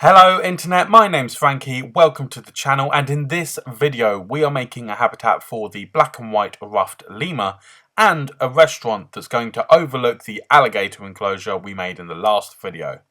Hello Internet, my name's Frankie, welcome to the channel, and in this video we are making a habitat for the black and white ruffed lemur and a restaurant that's going to overlook the alligator enclosure we made in the last video.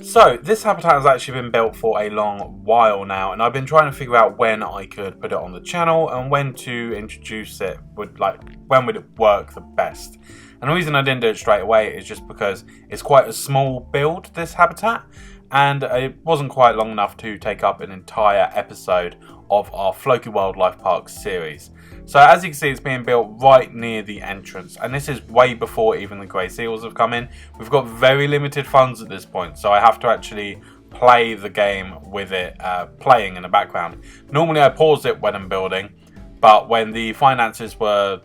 So this habitat has actually been built for a long while now, and I've been trying to figure out when I could put it on the channel and when to introduce it, when would it work the best. And the reason I didn't do it straight away is just because it's quite a small build, this habitat, and it wasn't quite long enough to take up an entire episode of our Floki Wildlife Park series. So as you can see, it's being built right near the entrance, and this is way before even the grey seals have come in. We've got very limited funds at this point, so I have to actually play the game with it playing in the background. Normally I pause it when I'm building, but when the finances were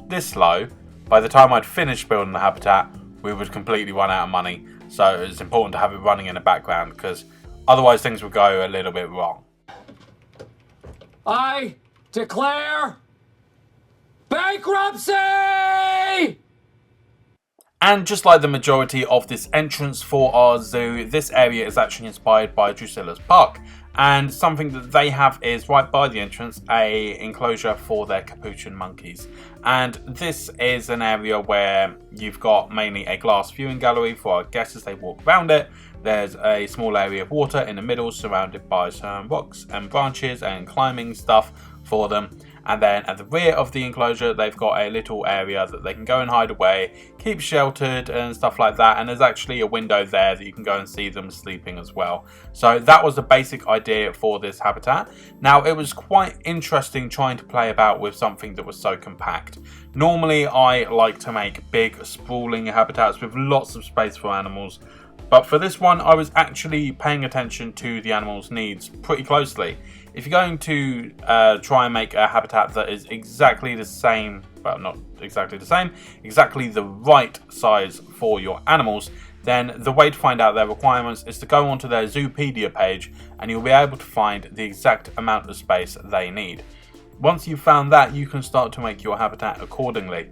this low, by the time I'd finished building the habitat, we would completely run out of money. So it's important to have it running in the background, because otherwise things would go a little bit wrong. I declare bankruptcy! And just like the majority of this entrance for our zoo, this area is actually inspired by Drusilla's Park. And something that they have is right by the entrance, a enclosure for their capuchin monkeys. And this is an area where you've got mainly a glass viewing gallery for our guests as they walk around it. There's a small area of water in the middle surrounded by some rocks and branches and climbing stuff for them. And then at the rear of the enclosure, they've got a little area that they can go and hide away, keep sheltered and stuff like that. And there's actually a window there that you can go and see them sleeping as well. So that was the basic idea for this habitat. Now, it was quite interesting trying to play about with something that was so compact. Normally, I like to make big, sprawling habitats with lots of space for animals. But for this one, I was actually paying attention to the animals' needs pretty closely. If you're going to try and make a habitat that is exactly the same, well, not exactly the same, exactly the right size for your animals, then the way to find out their requirements is to go onto their Zoopedia page, and you'll be able to find the exact amount of space they need. Once you've found that, you can start to make your habitat accordingly.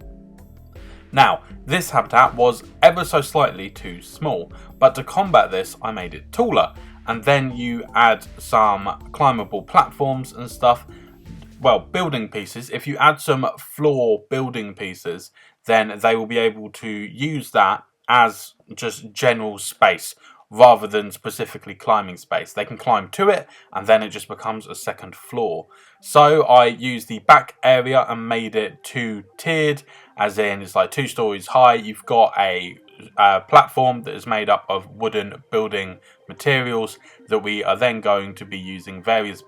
Now, this habitat was ever so slightly too small, but to combat this, I made it taller. And then you add some climbable platforms and stuff, well, building pieces. If you add some floor building pieces, then they will be able to use that as just general space rather than specifically climbing space. They can climb to it, and then it just becomes a second floor. So I used the back area and made it two-tiered, as in it's like 2 stories high. You've got a platform that is made up of wooden building materials that we are then going to be using various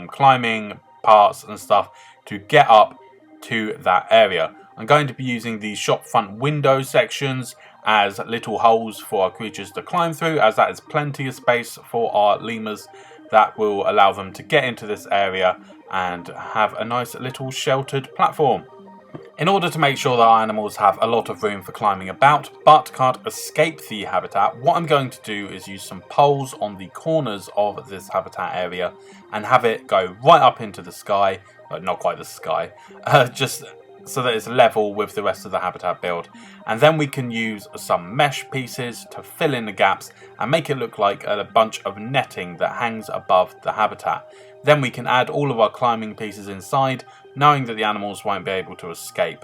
climbing parts and stuff to get up to that area. I'm going to be using the shop front window sections as little holes for our creatures to climb through, as that is plenty of space for our lemurs that will allow them to get into this area and have a nice little sheltered platform. In order to make sure that our animals have a lot of room for climbing about but can't escape the habitat, what I'm going to do is use some poles on the corners of this habitat area and have it go right up into the sky, but not quite the sky, just so that it's level with the rest of the habitat build. And then we can use some mesh pieces to fill in the gaps and make it look like a bunch of netting that hangs above the habitat. Then we can add all of our climbing pieces inside, knowing that the animals won't be able to escape.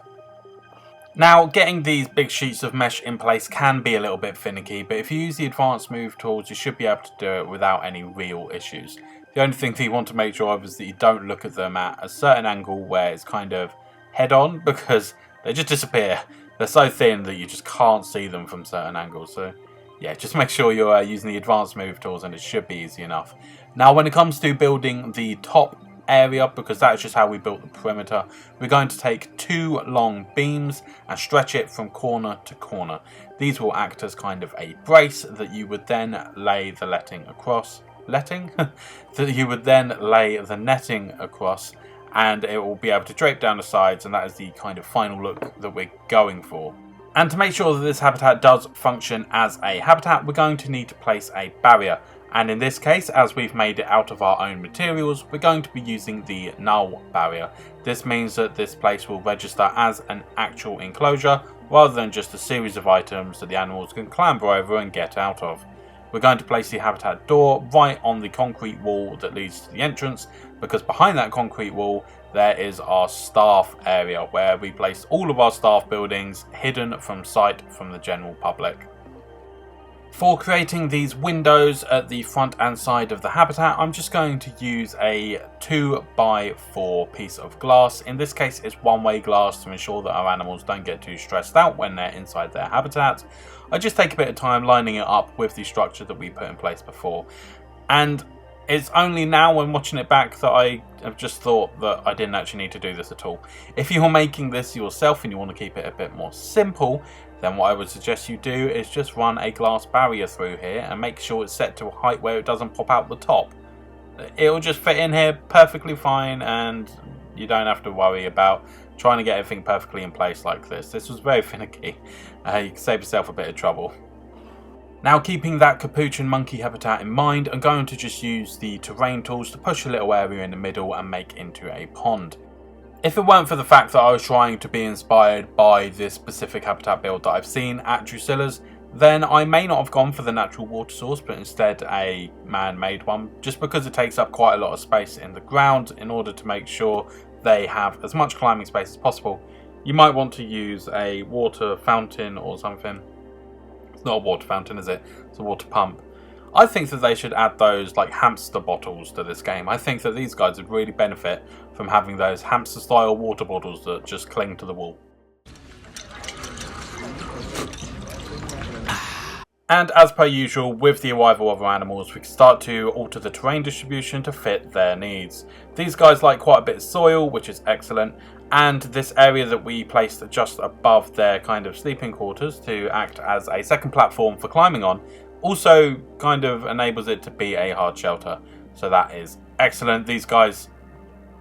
Now, getting these big sheets of mesh in place can be a little bit finicky, but if you use the advanced move tools, you should be able to do it without any real issues. The only thing that you want to make sure of is that you don't look at them at a certain angle where it's kind of head on, because they just disappear. They're so thin that you just can't see them from certain angles. So yeah, just make sure you're using the advanced move tools and it should be easy enough. Now, when it comes to building the top area, because that's just how we built the perimeter, we're going to take 2 long beams and stretch it from corner to corner. These will act as kind of a brace that you would then lay the netting across, and it will be able to drape down the sides, and that is the kind of final look that we're going for. And to make sure that this habitat does function as a habitat, we're going to need to place a barrier. And in this case, as we've made it out of our own materials, we're going to be using the null barrier. This means that this place will register as an actual enclosure rather than just a series of items that the animals can clamber over and get out of. We're going to place the habitat door right on the concrete wall that leads to the entrance, because behind that concrete wall there is our staff area where we place all of our staff buildings hidden from sight from the general public. For creating these windows at the front and side of the habitat, I'm just going to use a 2x4 piece of glass. In this case, it's one-way glass to ensure that our animals don't get too stressed out when they're inside their habitat. I just take a bit of time lining it up with the structure that we put in place before. And it's only now when watching it back that I have just thought that I didn't actually need to do this at all. If you're making this yourself and you want to keep it a bit more simple, then what I would suggest you do is just run a glass barrier through here and make sure it's set to a height where it doesn't pop out the top. It'll just fit in here perfectly fine, and you don't have to worry about trying to get everything perfectly in place like this. This was very finicky. You can save yourself a bit of trouble. Now, keeping that capuchin monkey habitat in mind, I'm going to just use the terrain tools to push a little area in the middle and make into a pond. If it weren't for the fact that I was trying to be inspired by this specific habitat build that I've seen at Drusilla's, then I may not have gone for the natural water source, but instead a man-made one, just because it takes up quite a lot of space in the ground in order to make sure they have as much climbing space as possible. You might want to use a water fountain or something. It's not a water fountain, is it? It's a water pump. I think that they should add those like hamster bottles to this game. I think that these guys would really benefit from having those hamster style water bottles that just cling to the wall. And as per usual, with the arrival of our animals, we can start to alter the terrain distribution to fit their needs. These guys like quite a bit of soil, which is excellent, and this area that we placed just above their kind of sleeping quarters to act as a second platform for climbing on also kind of enables it to be a hard shelter. So that is excellent. These guys,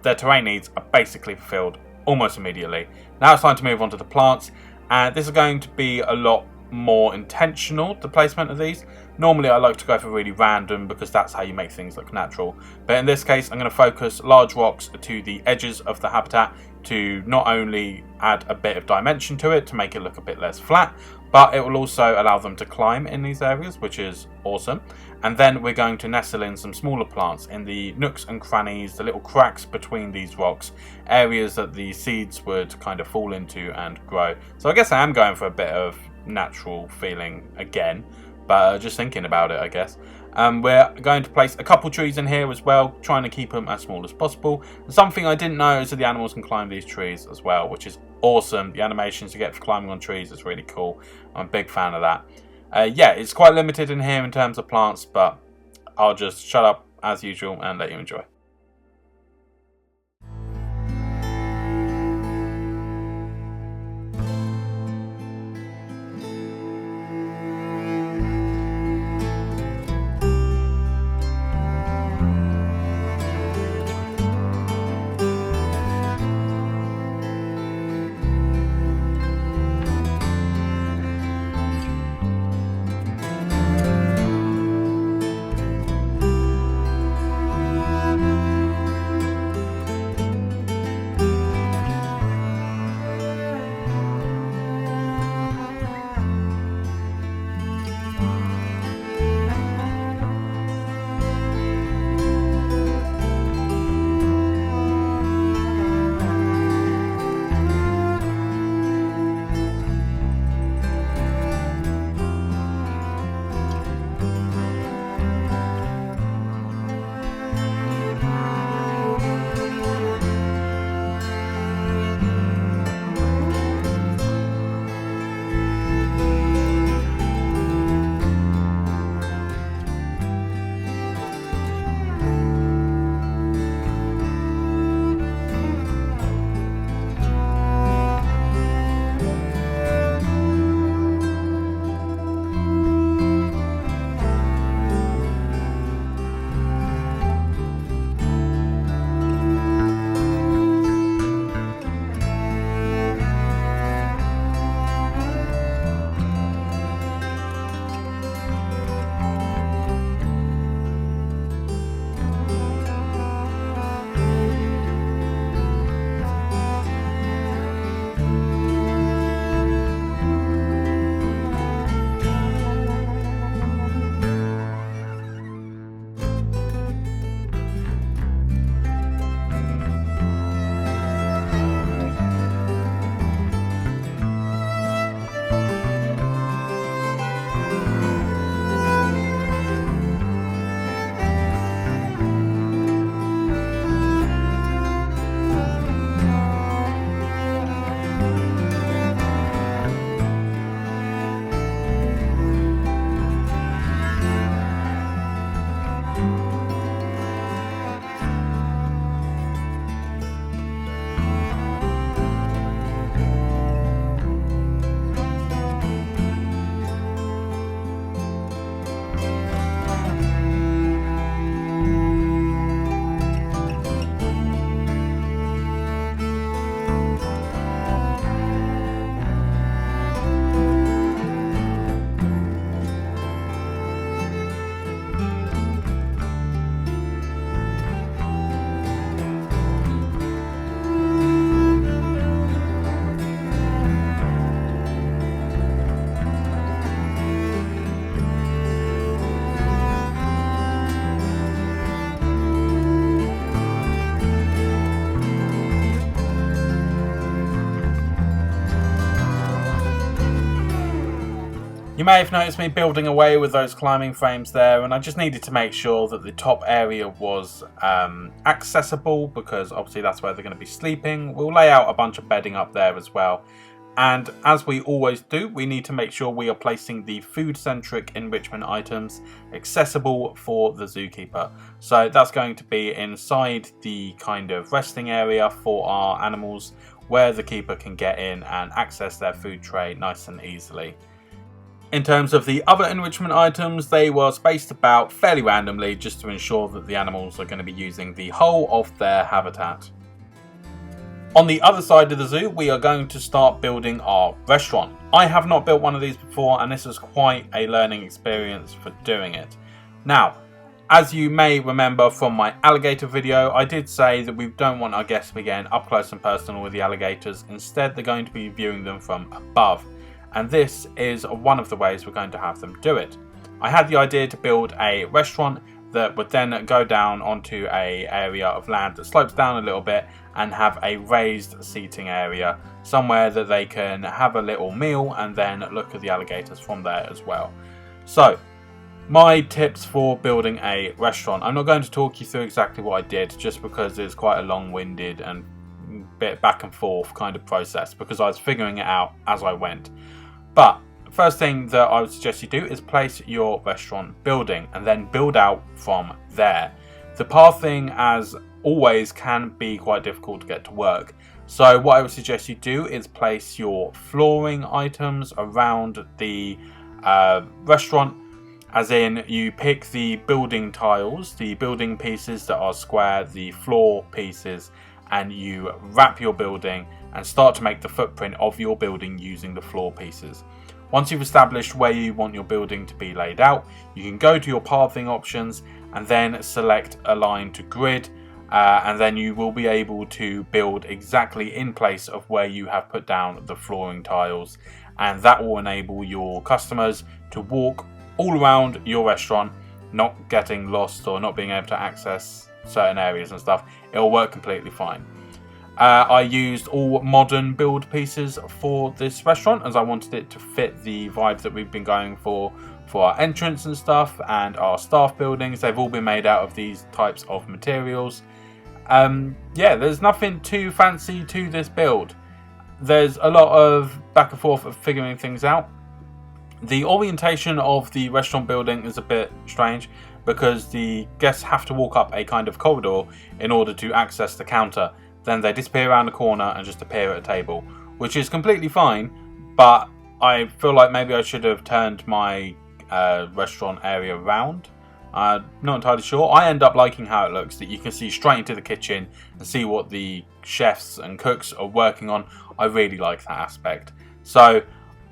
their terrain needs are basically fulfilled almost immediately. Now it's time to move on to the plants, and this is going to be a lot more intentional, the placement of these. Normally I like to go for really random because that's how you make things look natural, but in this case I'm going to focus large rocks to the edges of the habitat to not only add a bit of dimension to it to make it look a bit less flat, but it will also allow them to climb in these areas, which is awesome. And then we're going to nestle in some smaller plants in the nooks and crannies, the little cracks between these rocks, areas that the seeds would kind of fall into and grow. So I guess I am going for a bit of natural feeling again, but just thinking about it, I guess. We're going to place a couple trees in here as well, trying to keep them as small as possible. And something I didn't know is that the animals can climb these trees as well, which is awesome. The animations you get for climbing on trees is really cool. I'm a big fan of that. Yeah, it's quite limited in here in terms of plants, but I'll just shut up as usual and let you enjoy. You may have noticed me building away with those climbing frames there, and I just needed to make sure that the top area was accessible, because obviously that's where they're going to be sleeping. We'll lay out a bunch of bedding up there as well. And as we always do, we need to make sure we are placing the food-centric enrichment items accessible for the zookeeper. So that's going to be inside the kind of resting area for our animals, where the keeper can get in and access their food tray nice and easily. In terms of the other enrichment items, they were spaced about fairly randomly, just to ensure that the animals are going to be using the whole of their habitat. On the other side of the zoo, we are going to start building our restaurant. I have not built one of these before, and this is quite a learning experience for doing it. Now, as you may remember from my alligator video, I did say that we don't want our guests to be getting up close and personal with the alligators. Instead, they're going to be viewing them from above. And this is one of the ways we're going to have them do it. I had the idea to build a restaurant that would then go down onto an area of land that slopes down a little bit and have a raised seating area, somewhere that they can have a little meal and then look at the alligators from there as well. So, my tips for building a restaurant. I'm not going to talk you through exactly what I did, just because it's quite a long-winded and bit back and forth kind of process, because I was figuring it out as I went. But first thing that I would suggest you do is place your restaurant building and then build out from there. The pathing, as always, can be quite difficult to get to work. So what I would suggest you do is place your flooring items around the restaurant, as in you pick the building tiles, the building pieces that are square, the floor pieces, and you wrap your building and start to make the footprint of your building using the floor pieces. Once you've established where you want your building to be laid out, you can go to your pathing options and then select align to grid, and then you will be able to build exactly in place of where you have put down the flooring tiles, and that will enable your customers to walk all around your restaurant, not getting lost or not being able to access certain areas and stuff. It will work completely fine. I used all modern build pieces for this restaurant, as I wanted it to fit the vibe that we've been going for our entrance and stuff, and our staff buildings. They've all been made out of these types of materials. Yeah, there's nothing too fancy to this build. There's a lot of back and forth of figuring things out. The orientation of the restaurant building is a bit strange, because the guests have to walk up a kind of corridor in order to access the counter. Then they disappear around a corner and just appear at a table, which is completely fine, but I feel like maybe I should have turned my restaurant area around. I'm not entirely sure. I end up liking how it looks, that you can see straight into the kitchen and see what the chefs and cooks are working on. I really like that aspect. So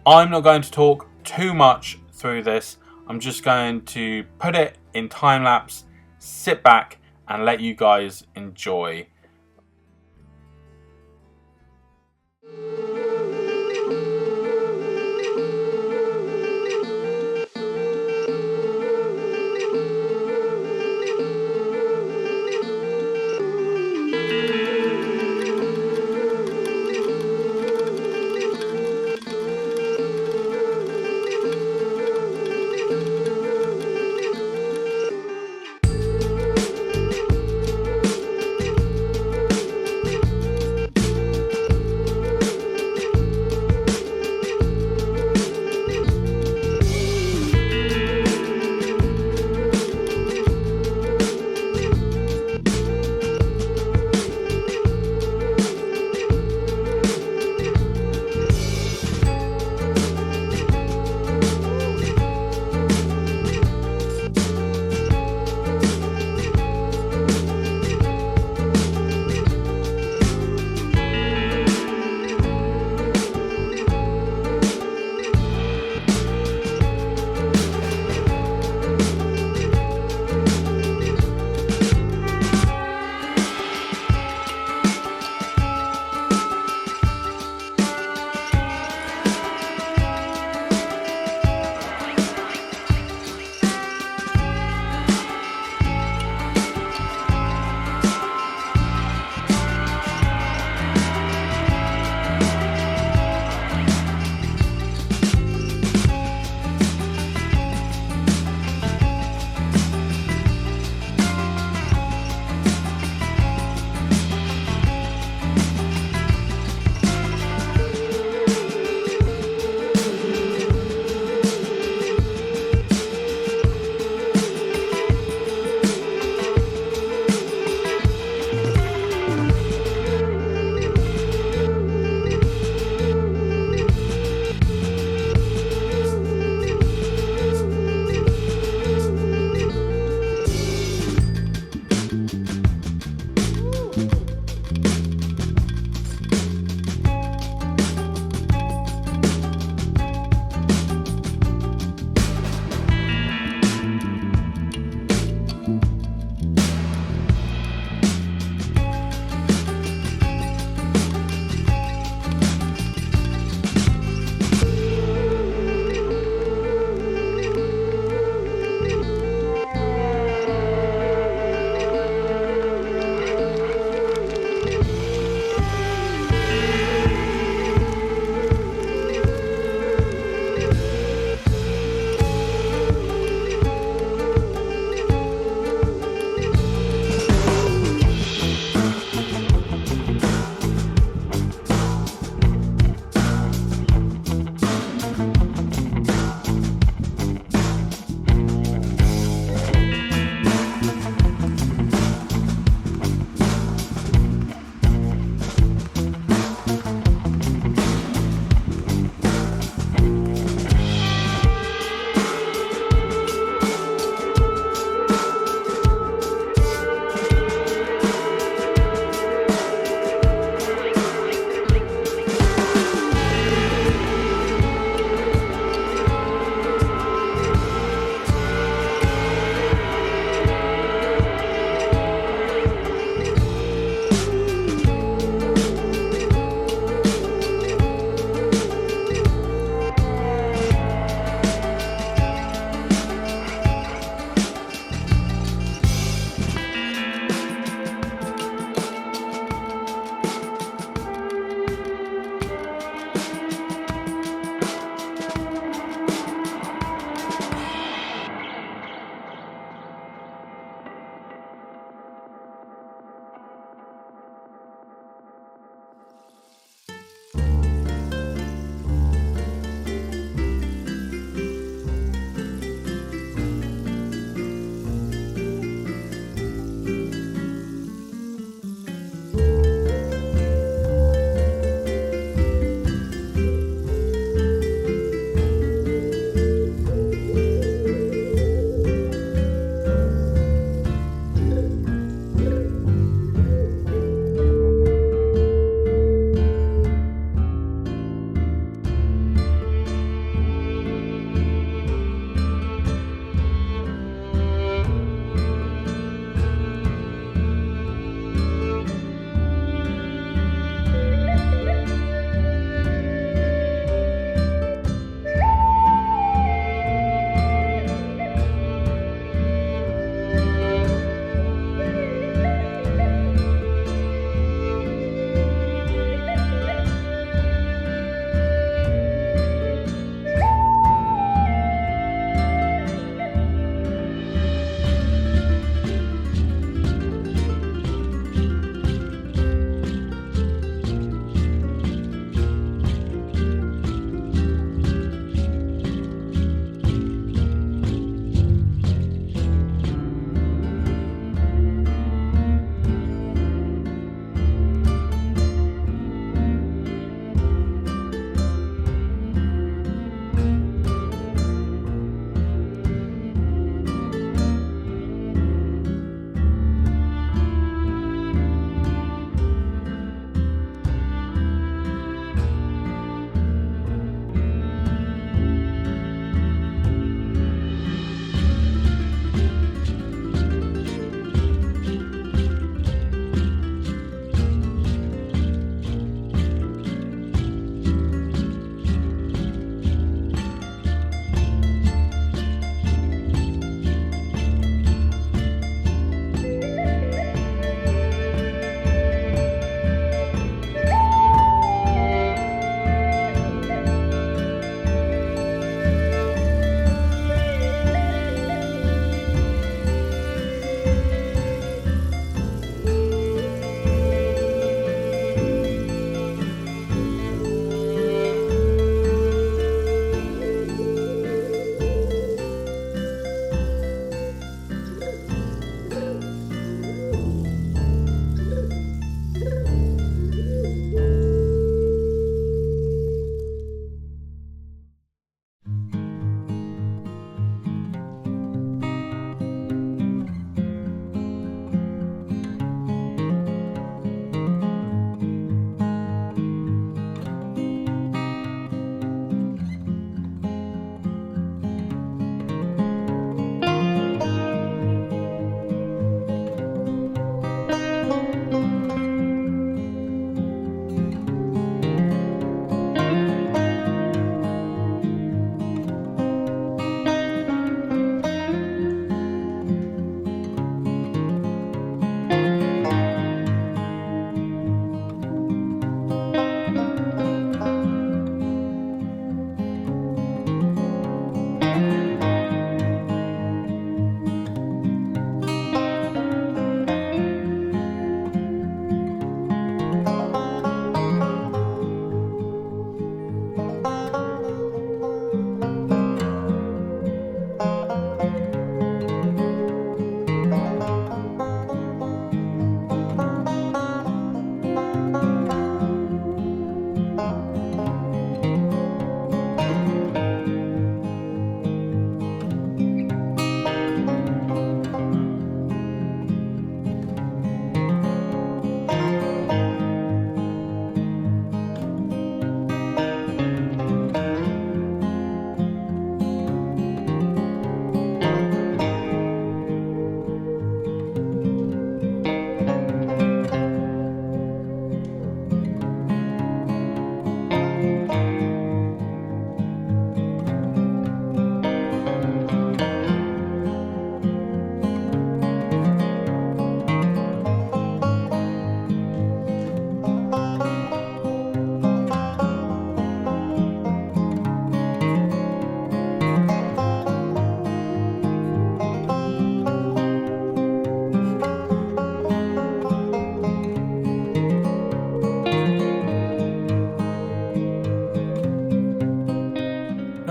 I'm not going to talk too much through this. I'm just going to put it in time lapse, sit back and let you guys enjoy.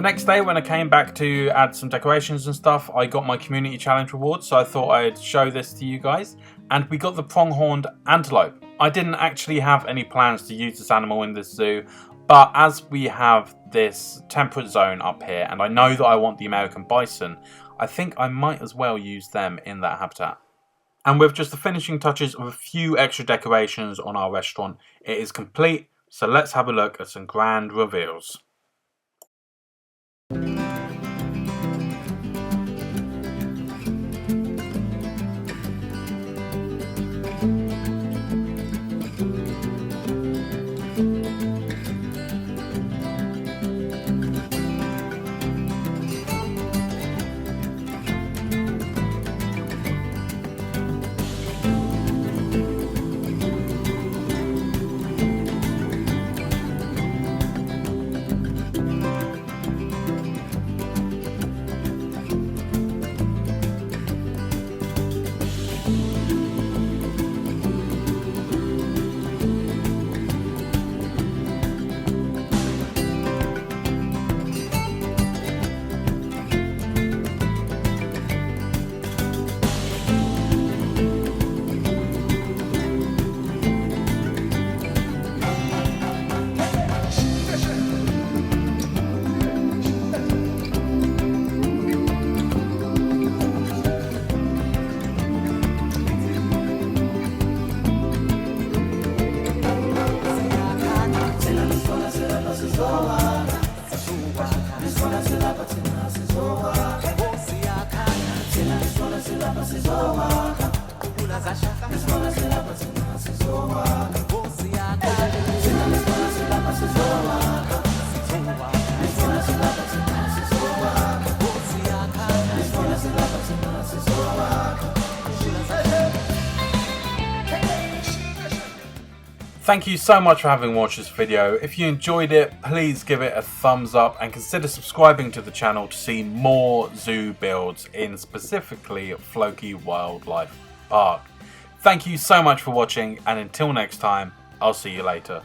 next day when I came back to add some decorations and stuff, I got my community challenge reward, so I thought I'd show this to you guys. And we got the pronghorned antelope. I didn't actually have any plans to use this animal in this zoo, but as we have this temperate zone up here, and I know that I want the American bison, I think I might as well use them in that habitat. And with just the finishing touches of a few extra decorations on our restaurant, it is complete, so let's have a look at some grand reveals. Thank you so much for having watched this video. If you enjoyed it, please give it a thumbs up and consider subscribing to the channel to see more zoo builds in specifically Floki Wildlife Park. Thank you so much for watching, and until next time, I'll see you later.